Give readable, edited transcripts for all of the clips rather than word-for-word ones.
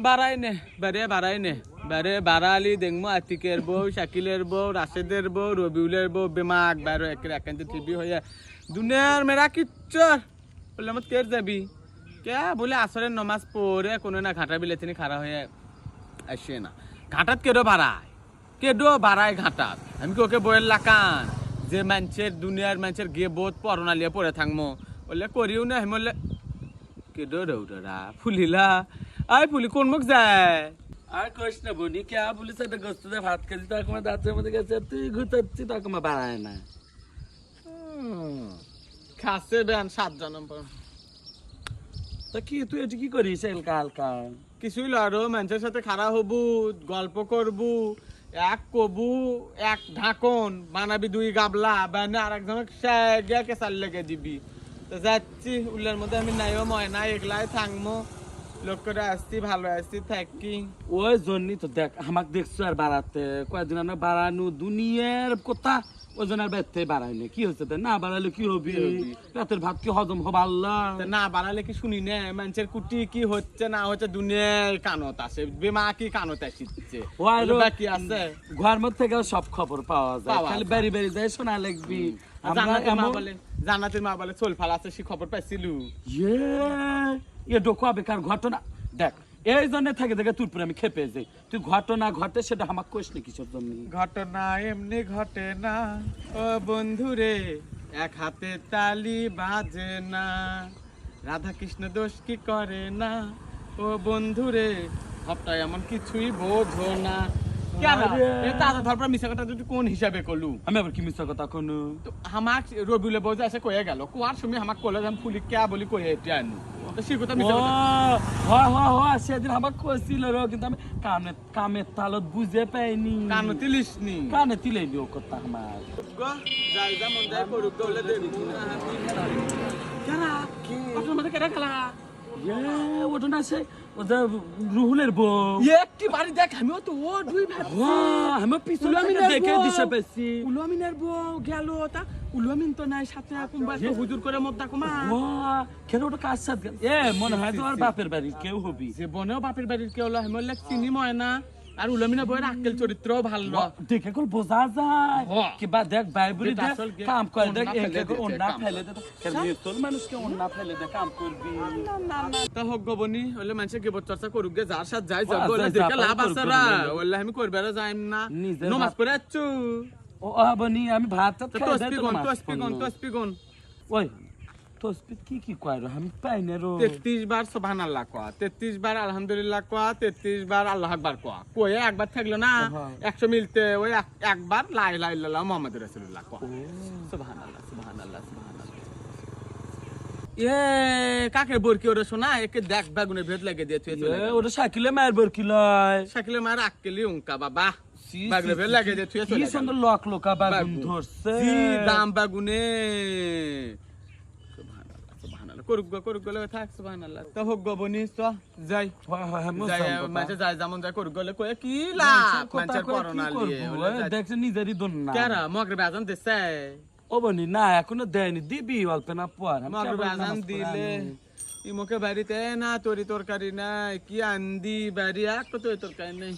বাড়াই নে বাড়াই নে বাড়ালি দেখবো আতিকের বউ শাকিলের বউ রাশেদের বউ রবিউলের বউ বেমাক বাইরে একান্তে টিভি হয়ে দুনিয়ার মেরা কিচ্ছর বললে আমার কের যাবি কে বলে আসরের নমাজ পড়ে কোনো না ঘাটা বিলে তিনি খাড়া হয়ে আসে না ঘাটাত কেডো বাড়ায় ঘাটাত আমি কি ওকে বইয়ের লাকান যে দুনিয়ার মানুষের গিয়ে বোধ পড়না লিয়ে পড়ে থাকবো বললে করিও না বললে কেডো রৌডরা ফুলিলা আই ফুলি কোন মুখ যায় আর কইস না বনি কে বলিস একটা গোস্ত দিয়ে ভাত খেয়েছি তার সময় দাঁতের মধ্যে গেছে তুই ঘুরতে তার সময় বাড়ায় না খাসে বেন 7 জনম পর তা কি তুই এটি কি করিস হালকা হালকা কিছুই লড়ো মানুষের সাথে খারাপ হবু গল্প করবু এক কবু এক ঢাকন বানাবি 2 গাবলা বানা আর একজনক কে চাল লেগে দিবি তো যাচ্ছি উল্লার মধ্যে আমি নাইও ময়না একলাই থাকবো লোক করে আসছি ভালো আসছি থাকি ওই জন্যই তো দেখ আমাকে দেখছো আর বাড়াতে কয়েকদিন আমরা বাড়ানো দুনিয়ার কথা ওই জন্য আর বেড়তে বাড়াইনি কি হচ্ছে না বাড়ালে কি হবি রাতের ভাত কি হজম হবে আল্লাহ না বাড়ালে কি শুনি না মানুষের কুটি কি হচ্ছে না হচ্ছে দুনিয়ায় কানত আসে বেমা কি কানত আসছে কি আছে ঘর মধ্যে থেকে সব খবর পাওয়া যায় খালি বাড়ি বাড়ি যাই শোনা লাগবি জানাতের মা বলে চোল ফাল আছে সে খবর পাইছিল ইয়ে ডোকা বেকার ঘটনা দেখ এই জন্য থাকে দেখে তোর পরে আমি খেপে যাই তুই ঘটনা ঘটে সেটা আমাকে কোশ নি কিসের জন্য ঘটনা এমনি ঘটে না ও বন্ধু রে এক হাতে তালি বাজে না রাধা কৃষ্ণ দোষ কি করে না ও বন্ধু রে হপটা এমন কিছুই বোঝো না কোন হিসাবে করলু আমি আবার কি মিথ্যা কথা কোনো আমাক রবিউলে বউজা এসে কয়ে গেল কোয়ার সময় আমাক কলে আমি ফুলি কে বলি কয়ে এটি আনু সে কথা সেদিন আমাকে কইছিল রে কিন্তু আমি কামের তালত বুঝে পাইনি কানে তিলিসনি কানে তিলেনি ও কথা আমার যাই যা মন যায় করুক দলে দেখবো কেনা কি আপনার মধ্যে কেনা খেলা ওটা না সে ওদের রুহুলের বউ একটি বাড়ি দেখ আমিও তো ও দুই ভাবছি আমি পিছনে দেখে দিশা পেছি উলুয়ামিনের বউ গেল তা উলুয়ামিন তো নাই সাথে কোনবা তো হুজুর করে মদ্দা কমা কেন ওটা কাজ সাথে মনে হয় তোমার বাপের বাড়ির কেউ হবি যে বনেও বাপের বাড়ির কেউ হলো আমি বললে চিনি ময়না আর উলুয়ামিনের বউয়ের আক্কেল চরিত্র ভালো দেখে কল বোঝা যায় কিবা দেখ বাইবুলি দেখ কাম করে দেখ এক অন্না ফেলে দে তোর মানুষকে অন্না ফেলে দে কাম করবি তা হোক গবনি হলে মানুষে গিবত চর্চা করুক গে যার সাথে যাই যাব বলে দেখে লাভ আছে রা বললে আমি করবে যাইম না নমাজ পড়ে আছো ও আবনি আমি ভাত খাই দে তো স্পিগন ওই তসবিহ কি কয় রে আমি পাই না রে 33 বার সুবহানাল্লাহ কয়া 33 বার আলহামদুলিল্লাহ কয়া 33 বার আল্লাহু আকবার কয়া কয়ে একবার থাকলো না 100 মিলতে ওই একবার লা ইলাহা ইল্লাল্লাহ মুহাম্মাদুর রাসূলুল্লাহ কয়া সুবহানাল্লাহ সুবহানাল্লাহ সুবহানাল্লাহ কাকে বরকি ওরে শোনা একে দেখ বাগুনের ভেদ লাগে দিয়ে তুই চলে ওরে শাকিলে মায়ের বরকি লয় শাকিলে মায়ের আক্কেলি উনকা বাবা বাগুনের ভেদ লাগে দিয়ে তুই চলে কি সুন্দর লোকা বাগুন ধরছে জি দাম বাগুনে করুক গলে থাক সুবহানাল্লাহ তা হোক গবনি তো যাই মাঝে যাই যেমন যাই করুক গলে কয়ে কি লাভ মানুষের করোনা লিয়ে দেখছ নিজেরই দন না কেরা মাগরিব আজান দিছে ও বনি না এখনো দেয়নি দিবি অল্প না পর মাগরিব আজান দিলে ইমোকে বাড়িতে না তরকারি নাই কি আন্দি বাড়ি এক তো তরকারি নাই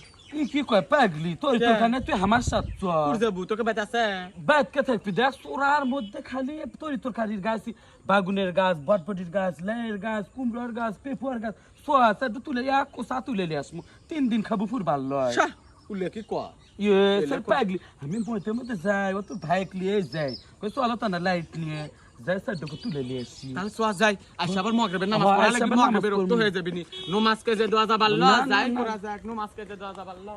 কি কয় পাগলি তরকারি তুই আমার সাথে চল যাবো তোকে বাতাসে বাত কে থাকবি দেখ সোরার মধ্যে খালি তরকারির গাছ বাগুনের গাছ বটবটির গাছ লাইয়ের গাছ কুমড়োর গাছ পেঁপুয়ার গাছ সোয়া সাথে তুলে এক কোসা তুলে নিয়ে আসবো 3 দিন খাবো ফুরবার লয় উল্লে কি কয়া স্যার পাগলি আমি মধ্যে যাই ও তোর ভাইক নিয়ে যাই কই চলো তো না লাইট নিয়ে যাই স্যার তোকে তুলে নিয়ে আসি তাহলে সোয়া যাই আচ্ছা আবার মাগরিবের নামাজ পড়া লাগবে মাগরিবের রক্ত হয়ে যাবে নি নমাজ কে যে দোয়া যাবাল্লাহ যাই করা যাক নমাজ কে যে দোয়া যাবাল্লাহ